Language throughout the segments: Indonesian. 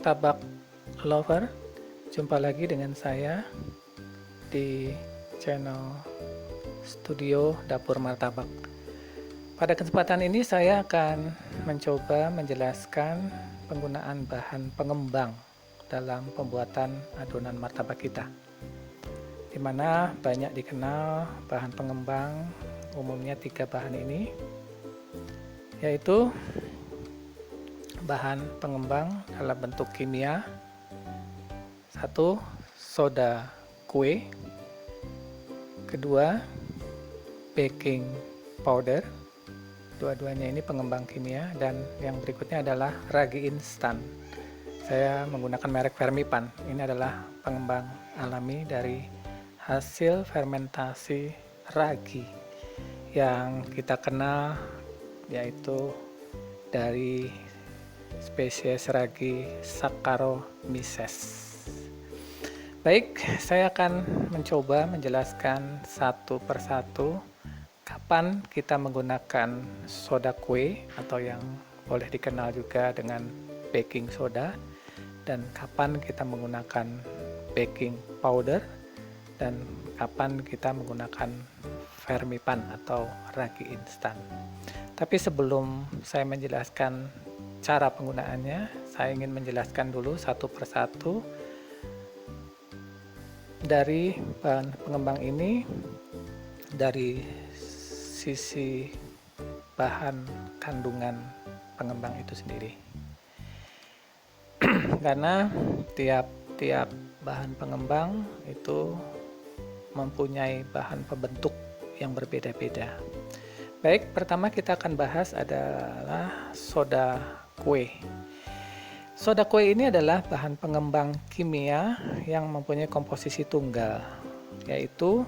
martabak lover, jumpa lagi dengan saya di channel Studio Dapur Martabak. Pada kesempatan ini saya akan mencoba menjelaskan penggunaan bahan pengembang dalam pembuatan adonan martabak kita, di mana banyak dikenal bahan pengembang. Umumnya 3 bahan ini, yaitu bahan pengembang dalam bentuk kimia. 1. Soda kue. 2. Baking powder. Dua-duanya ini pengembang kimia. Dan yang berikutnya adalah ragi instan. Saya menggunakan merek Fermipan. Ini adalah pengembang alami dari hasil fermentasi ragi yang kita kenal, yaitu dari spesies ragi Saccharomyces. Baik, saya akan mencoba menjelaskan satu persatu kapan kita menggunakan soda kue atau yang boleh dikenal juga dengan baking soda, dan kapan kita menggunakan baking powder, dan kapan kita menggunakan Fermipan atau ragi instan. Tapi sebelum saya menjelaskan cara penggunaannya, saya ingin menjelaskan dulu satu persatu dari bahan pengembang ini dari sisi bahan kandungan pengembang itu sendiri. Karena tiap bahan pengembang itu mempunyai bahan pembentuk yang berbeda-beda. Baik, pertama kita akan bahas adalah soda kue. Soda kue ini adalah bahan pengembang kimia yang mempunyai komposisi tunggal, yaitu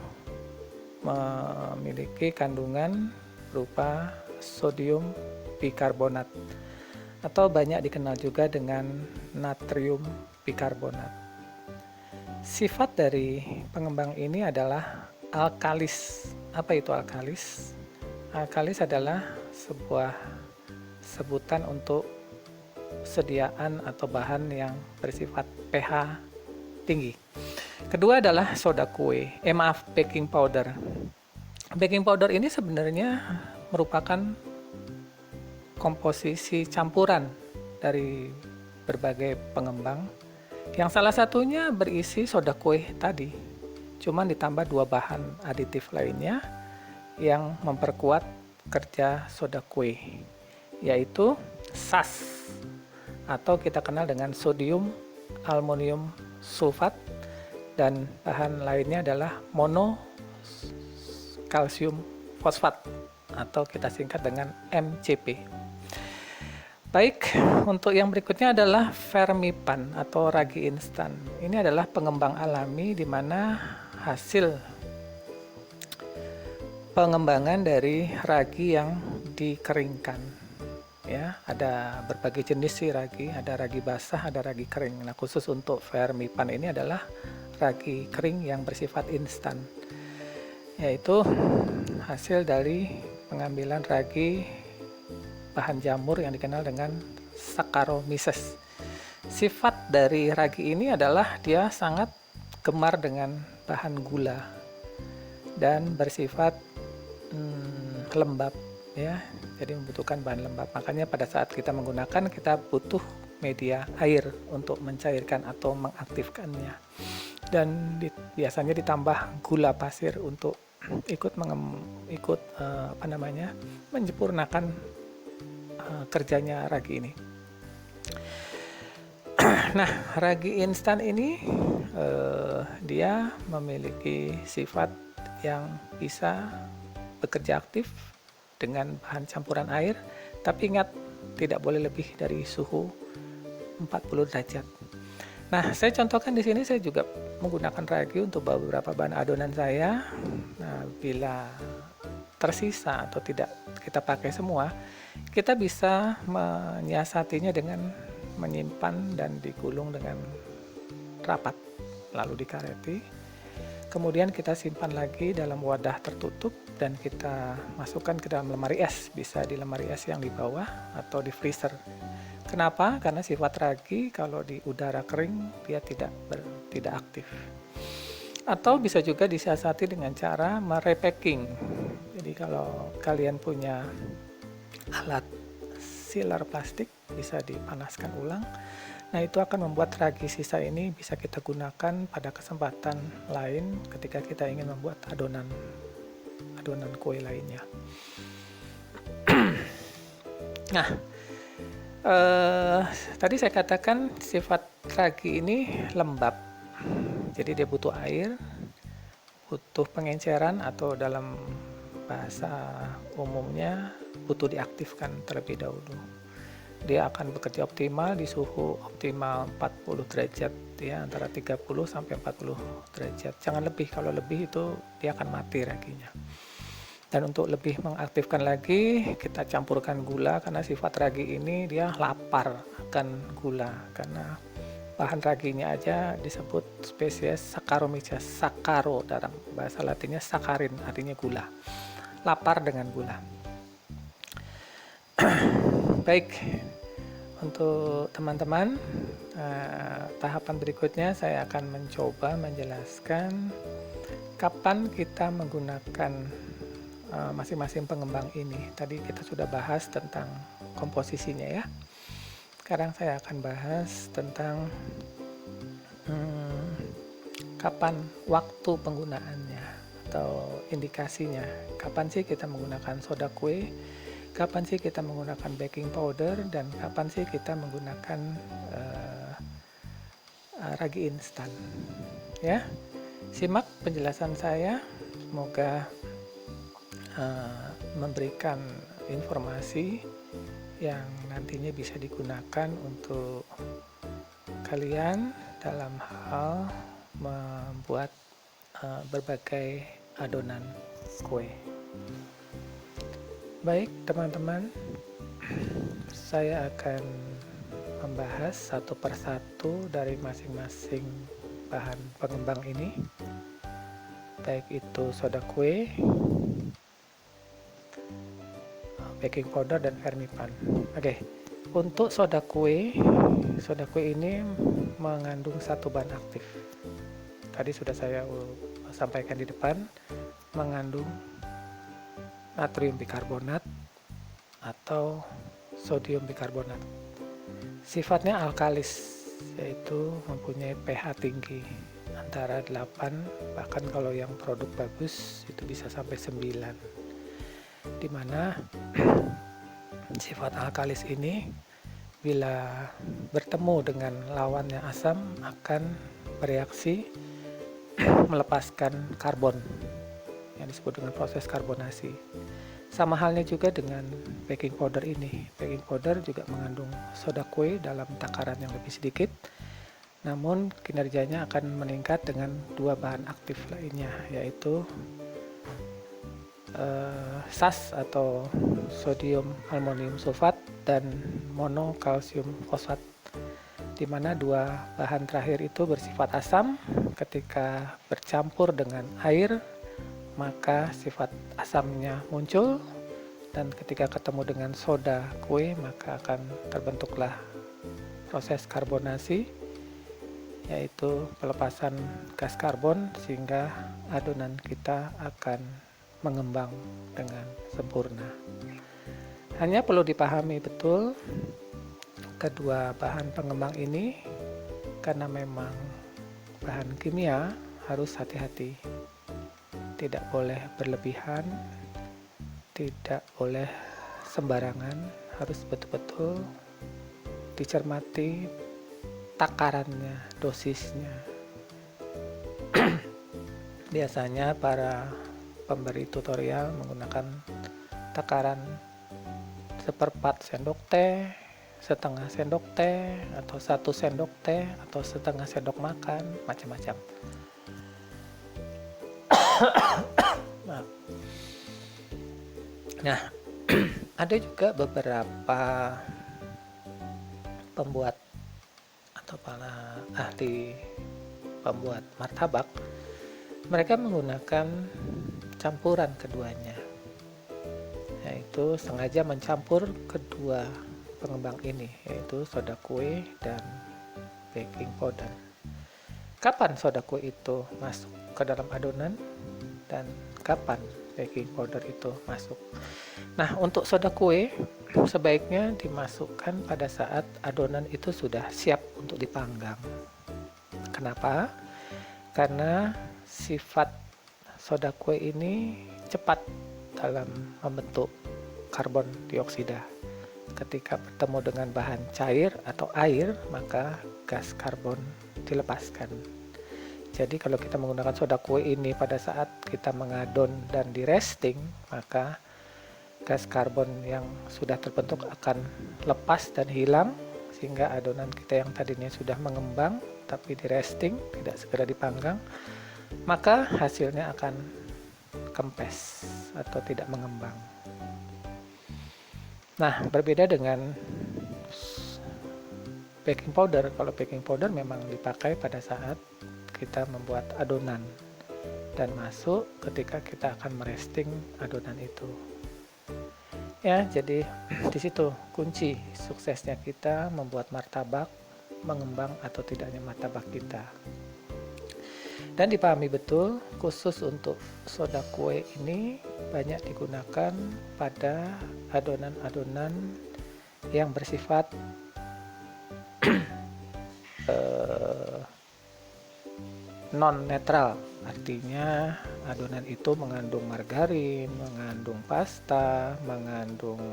memiliki kandungan berupa sodium bikarbonat atau banyak dikenal juga dengan natrium bikarbonat. Sifat dari pengembang ini adalah alkalis. Apa itu alkalis? Alkalis adalah sebuah sebutan untuk sediaan atau bahan yang bersifat pH tinggi. Kedua adalah soda kue, baking powder. Baking powder ini sebenarnya merupakan komposisi campuran dari berbagai pengembang, yang salah satunya berisi soda kue tadi, cuman ditambah 2 bahan aditif lainnya yang memperkuat kerja soda kue, yaitu SAS atau kita kenal dengan sodium aluminium sulfat, dan bahan lainnya adalah monokalsium fosfat atau kita singkat dengan MCP. Baik, untuk yang berikutnya adalah Fermipan atau ragi instan. Ini adalah pengembang alami di mana hasil pengembangan dari ragi yang dikeringkan. Ya, ada berbagai jenis sih ragi, ada ragi basah, ada ragi kering. Nah, khusus untuk Fermipan ini adalah ragi kering yang bersifat instan, yaitu hasil dari pengambilan ragi bahan jamur yang dikenal dengan Saccharomyces. Sifat dari ragi ini adalah dia sangat gemar dengan bahan gula dan bersifat lembab, ya. Jadi membutuhkan bahan lembab. Makanya pada saat kita menggunakan, kita butuh media air untuk mencairkan atau mengaktifkannya. Dan biasanya ditambah gula pasir untuk ikut menyempurnakan kerjanya ragi ini. Nah, ragi instan ini dia memiliki sifat yang bisa bekerja aktif dengan bahan campuran air, tapi ingat tidak boleh lebih dari suhu 40 derajat. Nah, saya contohkan di sini, saya juga menggunakan ragi untuk beberapa bahan adonan saya. Nah, bila tersisa atau tidak kita pakai semua, kita bisa menyiasatinya dengan menyimpan dan digulung dengan rapat, lalu dikareti. Kemudian kita simpan lagi dalam wadah tertutup dan kita masukkan ke dalam lemari es, bisa di lemari es yang di bawah atau di freezer. Kenapa? Karena sifat ragi kalau di udara kering dia tidak aktif. Atau bisa juga disiasati dengan cara merepacking. Jadi kalau kalian punya alat sealer plastik, bisa dipanaskan ulang. Nah, itu akan membuat ragi sisa ini bisa kita gunakan pada kesempatan lain ketika kita ingin membuat adonan kue lainnya. Nah, tadi saya katakan sifat ragi ini lembab, jadi dia butuh air, butuh pengenceran, atau dalam bahasa umumnya butuh diaktifkan terlebih dahulu. Dia akan bekerja optimal di suhu optimal 40 derajat ya, antara 30 sampai 40 derajat. Jangan lebih, kalau lebih itu dia akan mati raginya. Dan untuk lebih mengaktifkan lagi, kita campurkan gula, karena sifat ragi ini dia lapar akan gula, karena bahan raginya aja disebut spesies Saccharomyces. Saccaro dalam bahasa latinnya saccharin, artinya gula. Lapar dengan gula. Baik, untuk teman-teman, tahapan berikutnya saya akan mencoba menjelaskan kapan kita menggunakan masing-masing pengembang ini. Tadi kita sudah bahas tentang komposisinya ya. Sekarang saya akan bahas tentang kapan waktu penggunaannya atau indikasinya. Kapan sih kita menggunakan soda kue, kapan sih kita menggunakan baking powder, dan kapan sih kita menggunakan ragi instan. Ya, simak penjelasan saya, semoga memberikan informasi yang nantinya bisa digunakan untuk kalian dalam hal membuat berbagai adonan kue. Baik teman-teman, saya akan membahas satu persatu dari masing-masing bahan pengembang ini, baik itu soda kue, baking powder, dan vermipan. Oke, untuk soda kue ini mengandung satu bahan aktif. Tadi sudah saya sampaikan di depan, mengandung natrium bikarbonat atau sodium bikarbonat. Sifatnya alkalis, yaitu mempunyai pH tinggi antara 8, bahkan kalau yang produk bagus itu bisa sampai 9. Di mana sifat alkalis ini bila bertemu dengan lawannya asam akan bereaksi melepaskan karbon yang disebut dengan proses karbonasi. Sama halnya juga dengan baking powder ini. Baking powder juga mengandung soda kue dalam takaran yang lebih sedikit, namun kinerjanya akan meningkat dengan dua bahan aktif lainnya, yaitu SAS atau sodium aluminium sulfat dan monokalsium fosfat, di mana dua bahan terakhir itu bersifat asam. Ketika bercampur dengan air maka sifat asamnya muncul, dan ketika ketemu dengan soda kue maka akan terbentuklah proses karbonasi, yaitu pelepasan gas karbon, sehingga adonan kita akan mengembang dengan sempurna. Hanya perlu dipahami betul kedua bahan pengembang ini, karena memang bahan kimia harus hati-hati, tidak boleh berlebihan, tidak boleh sembarangan, harus betul-betul dicermati takarannya, dosisnya. Biasanya para pemberi tutorial menggunakan takaran 1/4 sendok teh, setengah sendok teh, atau 1 sendok teh, atau setengah sendok makan, macam-macam. Nah, ada juga beberapa pembuat atau para ahli pembuat martabak, mereka menggunakan campuran keduanya, yaitu sengaja mencampur kedua pengembang ini, yaitu soda kue dan baking powder. Kapan soda kue itu masuk ke dalam adonan dan kapan baking powder itu masuk? Nah, untuk soda kue sebaiknya dimasukkan pada saat adonan itu sudah siap untuk dipanggang. Kenapa? Karena sifat soda kue ini cepat dalam membentuk karbon dioksida. Ketika bertemu dengan bahan cair atau air, maka gas karbon dilepaskan. Jadi kalau kita menggunakan soda kue ini pada saat kita mengadon dan di resting, maka gas karbon yang sudah terbentuk akan lepas dan hilang, sehingga adonan kita yang tadinya sudah mengembang tapi di resting, tidak segera dipanggang, maka hasilnya akan kempes atau tidak mengembang. Nah, berbeda dengan baking powder. Kalau baking powder memang dipakai pada saat kita membuat adonan dan masuk ketika kita akan meresting adonan itu. Ya, jadi di situ kunci suksesnya kita membuat martabak, mengembang atau tidaknya martabak kita. Dan dipahami betul, khusus untuk soda kue ini banyak digunakan pada adonan-adonan yang bersifat non-netral. Artinya adonan itu mengandung margarin, mengandung pasta, mengandung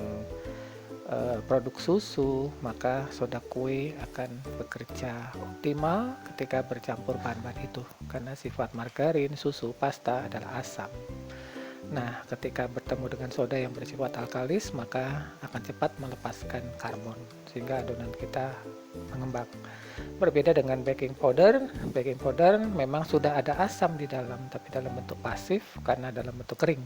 produk susu, maka soda kue akan bekerja optimal ketika bercampur bahan-bahan itu, karena sifat margarin, susu, pasta adalah asam. Nah, ketika bertemu dengan soda yang bersifat alkalis, maka akan cepat melepaskan karbon, sehingga adonan kita mengembang. Berbeda dengan baking powder memang sudah ada asam di dalam, tapi dalam bentuk pasif karena dalam bentuk kering.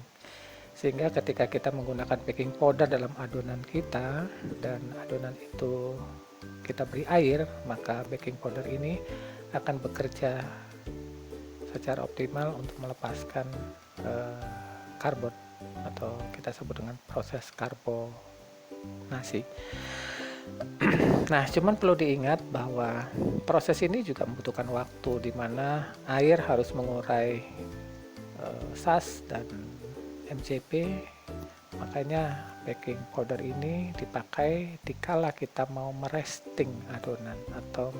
Sehingga ketika kita menggunakan baking powder dalam adonan kita dan adonan itu kita beri air, maka baking powder ini akan bekerja secara optimal untuk melepaskan karbon atau kita sebut dengan proses karbonasi. Nah, cuman perlu diingat bahwa proses ini juga membutuhkan waktu, di mana air harus mengurai SAS dan MCP. Makanya baking powder ini dipakai dikala kita mau meresting adonan atau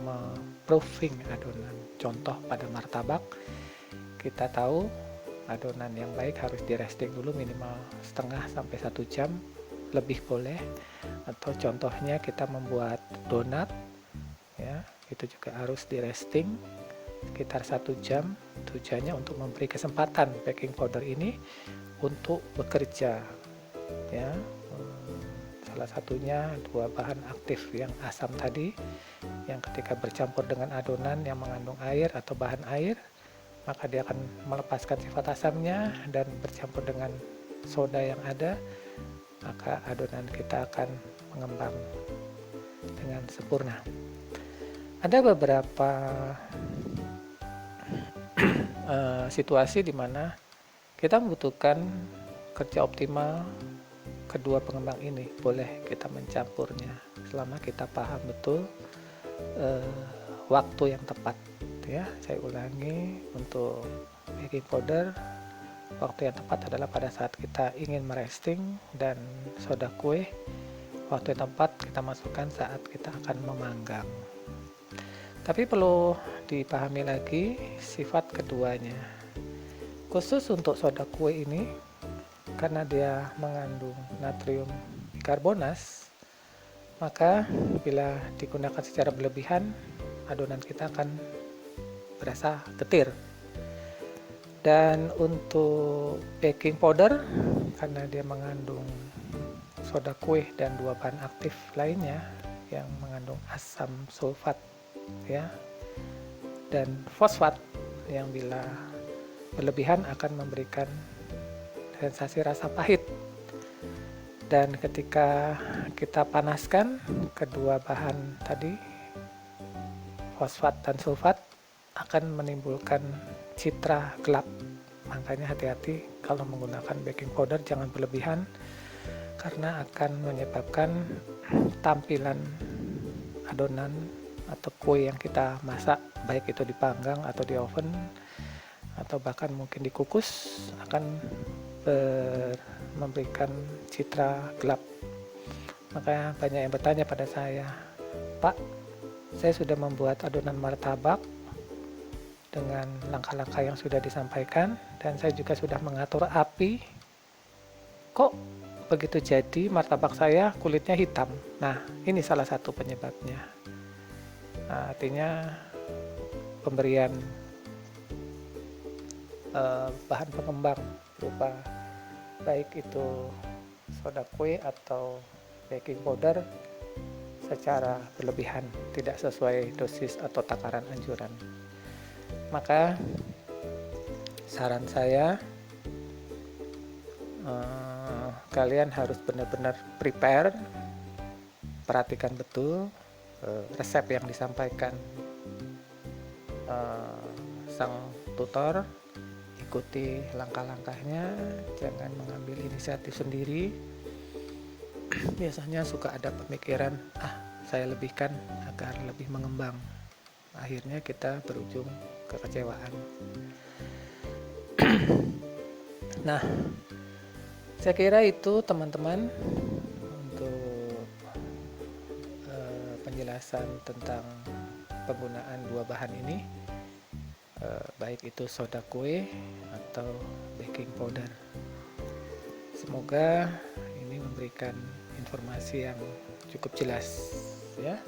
proofing adonan. Contoh pada martabak, kita tahu adonan yang baik harus di resting dulu minimal setengah sampai 1 jam, lebih boleh. Atau contohnya kita membuat donat, ya, itu juga harus di resting sekitar 1 jam. Tujuannya untuk memberi kesempatan baking powder ini untuk bekerja, ya. Salah satunya 2 bahan aktif yang asam tadi, yang ketika bercampur dengan adonan yang mengandung air atau bahan air, maka dia akan melepaskan sifat asamnya dan bercampur dengan soda yang ada, maka adonan kita akan mengembang dengan sempurna. Ada beberapa situasi di mana kita membutuhkan kerja optimal kedua pengembang ini. Boleh kita mencampurnya selama kita paham betul waktu yang tepat, ya. Saya ulangi, untuk baking powder waktu yang tepat adalah pada saat kita ingin meresting, dan soda kue waktu yang tepat kita masukkan saat kita akan memanggang. Tapi perlu dipahami lagi sifat keduanya. Khusus untuk soda kue ini, karena dia mengandung natrium bikarbonat, maka bila digunakan secara berlebihan, adonan kita akan berasa getir. Dan untuk baking powder, karena dia mengandung soda kue dan 2 bahan aktif lainnya yang mengandung asam sulfat, ya, dan fosfat, yang bila berlebihan akan memberikan sensasi rasa pahit. Dan ketika kita panaskan kedua bahan tadi, fosfat dan sulfat, akan menimbulkan citra gelap. Makanya hati-hati kalau menggunakan baking powder, jangan berlebihan, karena akan menyebabkan tampilan adonan atau kue yang kita masak, baik itu dipanggang atau di oven atau bahkan mungkin dikukus, akan memberikan citra gelap. Maka banyak yang bertanya pada saya, "Pak, saya sudah membuat adonan martabak dengan langkah-langkah yang sudah disampaikan, dan saya juga sudah mengatur api. Kok begitu jadi martabak saya kulitnya hitam?" Nah, ini salah satu penyebabnya. Nah, artinya pemberian bahan pengembang berupa baik itu soda kue atau baking powder secara berlebihan, tidak sesuai dosis atau takaran anjuran. Maka saran saya, kalian harus benar-benar prepare, perhatikan betul resep yang disampaikan sang tutor, ikuti langkah-langkahnya, jangan mengambil inisiatif sendiri. Biasanya suka ada pemikiran, saya lebihkan agar lebih mengembang. Akhirnya kita berujung kekecewaan. Nah, saya kira itu teman-teman untuk penjelasan tentang penggunaan dua bahan ini, baik itu soda kue atau baking powder. Semoga ini memberikan informasi yang cukup jelas, ya.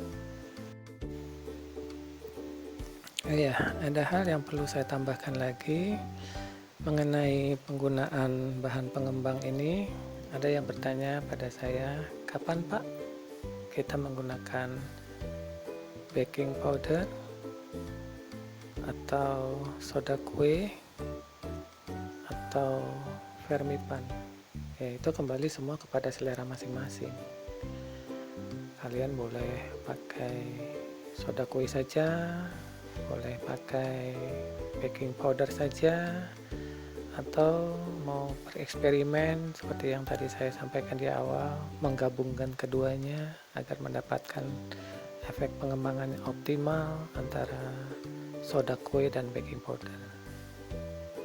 Ya, ada hal yang perlu saya tambahkan lagi mengenai penggunaan bahan pengembang ini. Ada yang bertanya pada saya, kapan Pak kita menggunakan baking powder atau soda kue atau vermipan? Ya, itu kembali semua kepada selera masing-masing. Kalian boleh pakai soda kue saja, boleh pakai baking powder saja, atau mau bereksperimen seperti yang tadi saya sampaikan di awal, menggabungkan keduanya agar mendapatkan efek pengembangan yang optimal antara soda kue dan baking powder.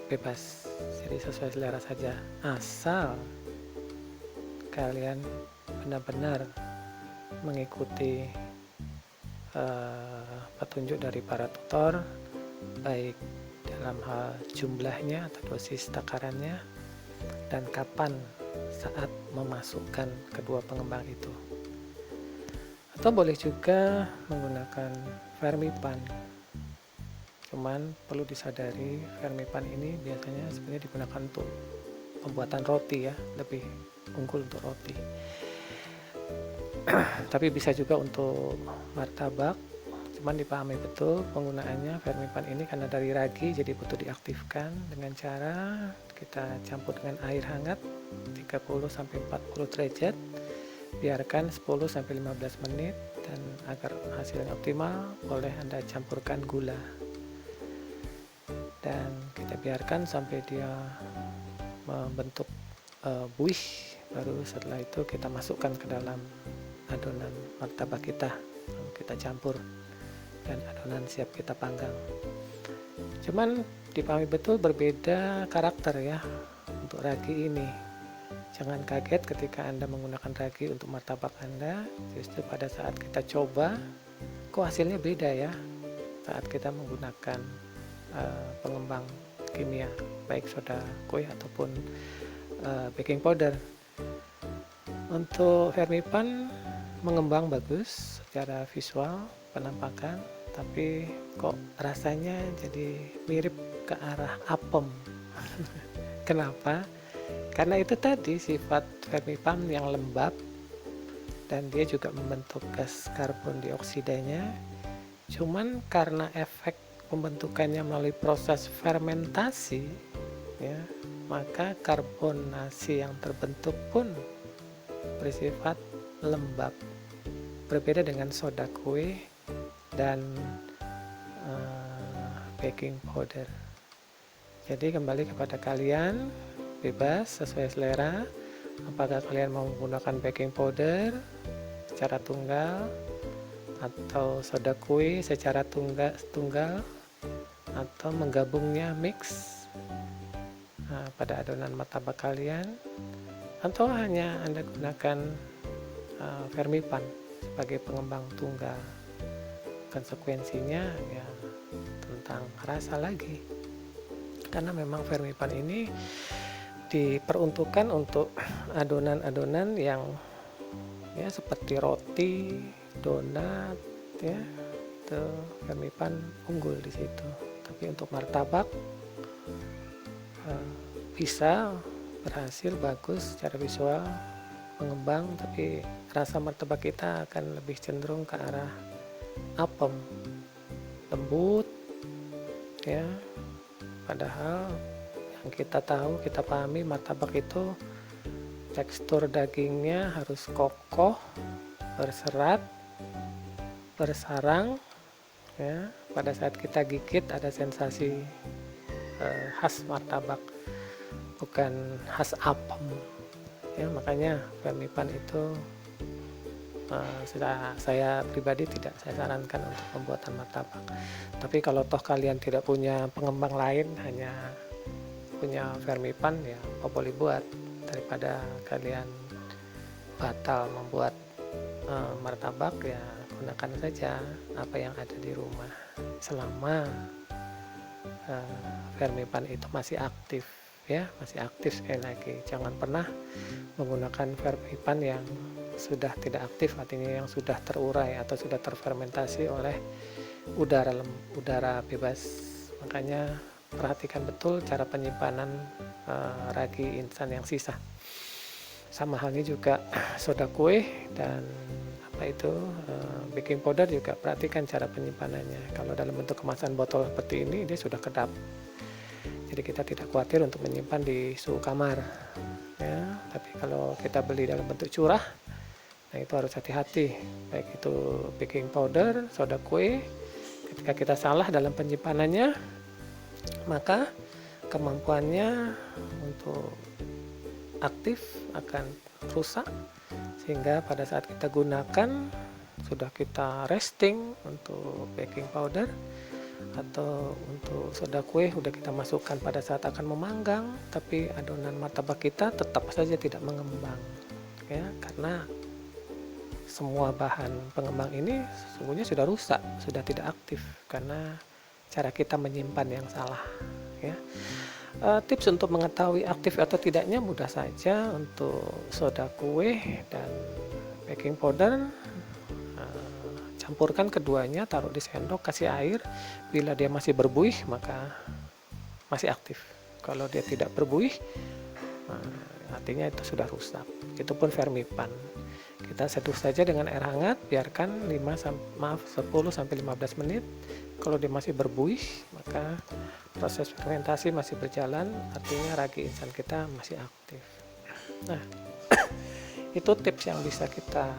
Bebas, jadi sesuai selera saja, asal kalian benar-benar mengikuti petunjuk dari para tutor, baik dalam hal jumlahnya atau dosis takarannya, dan kapan saat memasukkan kedua pengembang itu. Atau boleh juga menggunakan vermipan. Cuman perlu disadari, vermipan ini biasanya sebenarnya digunakan untuk pembuatan roti, ya, lebih unggul untuk roti. Tapi bisa juga untuk martabak. Cuman dipahami betul penggunaannya vermipan ini karena dari ragi, jadi butuh diaktifkan dengan cara kita campur dengan air hangat 30-40 derajat, biarkan 10-15 menit, dan agar hasilnya optimal boleh Anda campurkan gula dan kita biarkan sampai dia membentuk buih. Baru setelah itu kita masukkan ke dalam adonan martabak kita campur, dan adonan siap kita panggang. Cuman dipahami betul berbeda karakter, ya, untuk ragi ini. Jangan kaget ketika Anda menggunakan ragi untuk martabak Anda, justru pada saat kita coba, kok hasilnya beda, ya, saat kita menggunakan pengembang kimia, baik soda kue ataupun baking powder. Untuk vermipan mengembang bagus secara visual, penampakan, tapi kok rasanya jadi mirip ke arah apem. Kenapa? Karena itu tadi sifat vermipan yang lembab, dan dia juga membentuk gas karbon dioksidanya. Cuman karena efek pembentukannya melalui proses fermentasi, ya, maka karbonasi yang terbentuk pun bersifat lembab, berbeda dengan soda kue dan baking powder. Jadi kembali kepada kalian, bebas sesuai selera, Apakah kalian mau menggunakan baking powder secara tunggal atau soda kue secara tunggal atau menggabungnya mix pada adonan martabak kalian, atau hanya Anda gunakan vermipan sebagai pengembang tunggal. Konsekuensinya ya tentang rasa lagi, karena memang vermipan ini diperuntukkan untuk adonan-adonan yang ya seperti roti, donat, ya itu vermipan unggul di situ. Tapi untuk martabak bisa berhasil bagus secara visual, mengembang, tapi rasa martabak kita akan lebih cenderung ke arah apem, lembut, ya. Padahal yang kita tahu, kita pahami, martabak itu tekstur dagingnya harus kokoh, berserat, bersarang, ya. Pada saat kita gigit ada sensasi khas martabak, bukan khas apem, ya. Makanya vermipan itu saya pribadi tidak saya sarankan untuk pembuatan martabak. Tapi kalau toh kalian tidak punya pengembang lain, hanya punya vermipan, ya apa boleh buat, daripada kalian batal membuat martabak, ya gunakan saja apa yang ada di rumah selama vermipan itu masih aktif, ya masih aktif. Sekali lagi, jangan pernah menggunakan vermipan yang sudah tidak aktif, artinya yang sudah terurai atau sudah terfermentasi oleh udara bebas. Makanya perhatikan betul cara penyimpanan ragi instan yang sisa. Sama halnya juga soda kue dan baking powder juga, perhatikan cara penyimpanannya. Kalau dalam bentuk kemasan botol seperti ini, dia sudah kedap, jadi kita tidak khawatir untuk menyimpan di suhu kamar, ya. Tapi kalau kita beli dalam bentuk curah, nah itu harus hati-hati, baik itu baking powder, soda kue. Ketika kita salah dalam penyimpanannya, maka kemampuannya untuk aktif akan rusak, sehingga pada saat kita gunakan sudah kita resting untuk baking powder atau untuk soda kue, sudah kita masukkan pada saat akan memanggang, tapi adonan martabak kita tetap saja tidak mengembang, ya, karena semua bahan pengembang ini sesungguhnya sudah rusak, sudah tidak aktif karena cara kita menyimpan yang salah, ya. Tips untuk mengetahui aktif atau tidaknya mudah saja. Untuk soda kue dan baking powder, campurkan keduanya, taruh di sendok, kasih air. Bila dia masih berbuih, maka masih aktif. Kalau dia tidak berbuih, artinya itu sudah rusak. Itu pun vermipan. Kita seduh saja dengan air hangat, biarkan 10-15 menit. Kalau dia masih berbuih, maka proses fermentasi masih berjalan, artinya ragi instan kita masih aktif. Nah, itu tips yang bisa kita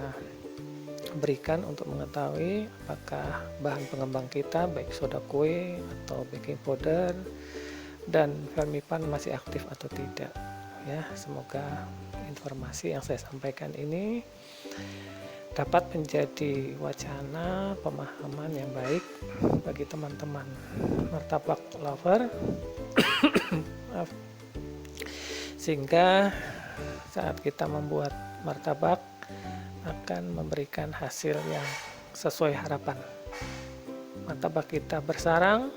berikan untuk mengetahui apakah bahan pengembang kita, baik soda kue atau baking powder dan vermipan, masih aktif atau tidak, ya. Semoga informasi yang saya sampaikan ini dapat menjadi wacana pemahaman yang baik bagi teman-teman martabak lover sehingga saat kita membuat martabak akan memberikan hasil yang sesuai harapan. Martabak kita bersarang,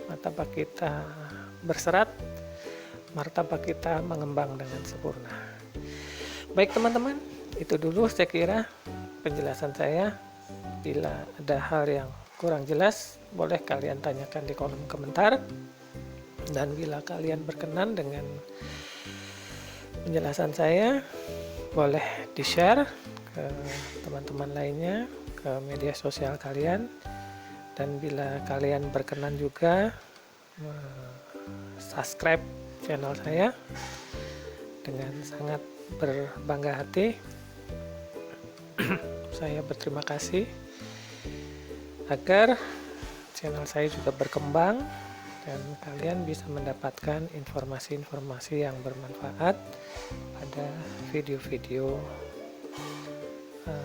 martabak kita berserat, martabak kita mengembang dengan sempurna. Baik teman-teman, itu dulu saya kira penjelasan saya. Bila ada hal yang kurang jelas, boleh kalian tanyakan di kolom komentar. Dan bila kalian berkenan dengan penjelasan saya, boleh di-share ke teman-teman lainnya, ke media sosial kalian. Dan bila kalian berkenan juga, subscribe channel saya. Dengan sangat berbangga hati, saya berterima kasih agar channel saya juga berkembang dan kalian bisa mendapatkan informasi-informasi yang bermanfaat pada video-video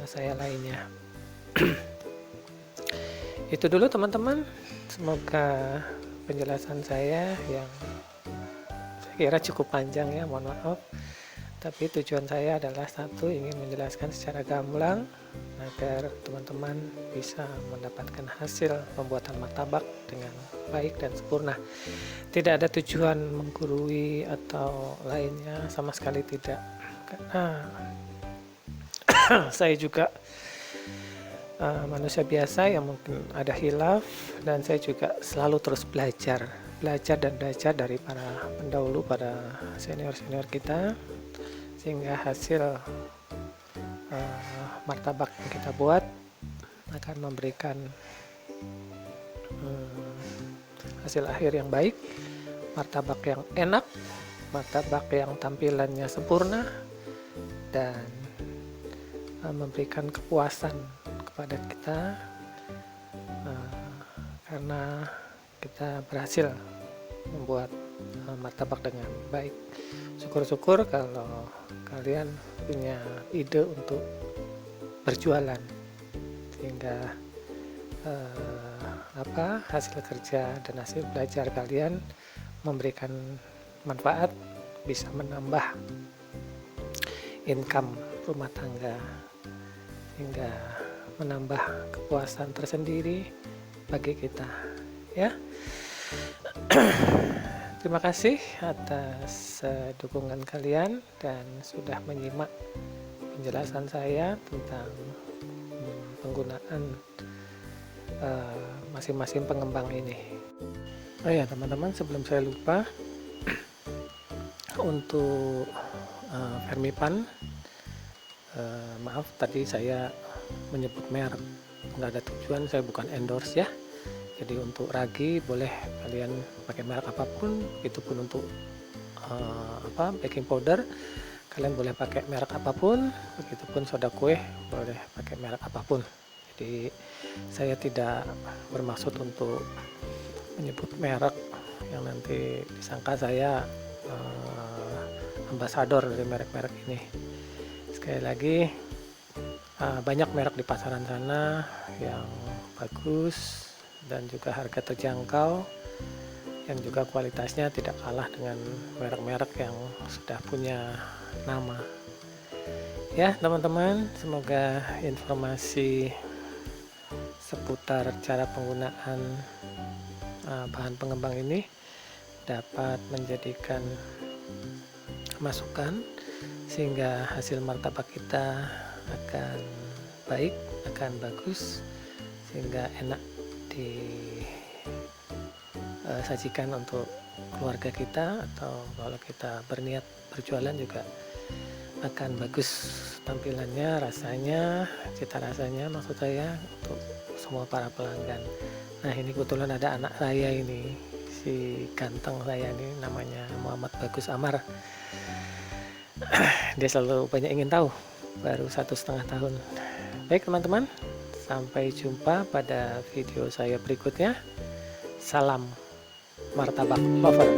saya lainnya. Itu dulu teman-teman, semoga penjelasan saya yang saya kira cukup panjang ya, mohon maaf, tapi tujuan saya adalah satu, ingin menjelaskan secara gamblang agar teman-teman bisa mendapatkan hasil pembuatan martabak dengan baik dan sempurna. Tidak ada tujuan menggurui atau lainnya, sama sekali tidak, karena saya juga manusia biasa yang mungkin ada hilaf, dan saya juga selalu terus belajar dan belajar dari para pendahulu, para senior kita, sehingga hasil martabak yang kita buat akan memberikan hasil akhir yang baik, martabak yang enak, martabak yang tampilannya sempurna, dan memberikan kepuasan kepada kita karena kita berhasil membuat martabak dengan baik. Syukur-syukur kalau kalian punya ide untuk berjualan, sehingga hasil kerja dan hasil belajar kalian memberikan manfaat, bisa menambah income rumah tangga, hingga menambah kepuasan tersendiri bagi kita ya. Terima kasih atas dukungan kalian dan sudah menyimak penjelasan saya tentang penggunaan masing-masing pengembang ini. Oh ya teman-teman, sebelum saya lupa, untuk Fermipan, maaf tadi saya menyebut merek, nggak ada tujuan, saya bukan endorse ya. Jadi untuk ragi boleh kalian pakai merek apapun, begitupun untuk baking powder kalian boleh pakai merek apapun, begitupun soda kue boleh pakai merek apapun. Jadi saya tidak bermaksud untuk menyebut merek yang nanti disangka saya ambasador dari merek-merek ini. Sekali lagi, banyak merek di pasaran sana yang bagus dan juga harga terjangkau, yang juga kualitasnya tidak kalah dengan merek-merek yang sudah punya nama. Ya teman-teman, semoga informasi seputar cara penggunaan bahan pengembang ini dapat menjadikan masukan, sehingga hasil martabak kita akan baik, akan bagus, sehingga enak disajikan untuk keluarga kita, atau kalau kita berniat berjualan juga akan bagus tampilannya, rasanya, cita rasanya maksud saya, untuk semua para pelanggan. Nah ini kebetulan ada anak saya ini, si ganteng saya ini, namanya Muhammad Bagus Amar. Dia selalu banyak ingin tahu, baru 1,5 tahun. Baik teman-teman, sampai jumpa pada video saya berikutnya. Salam martabak lover.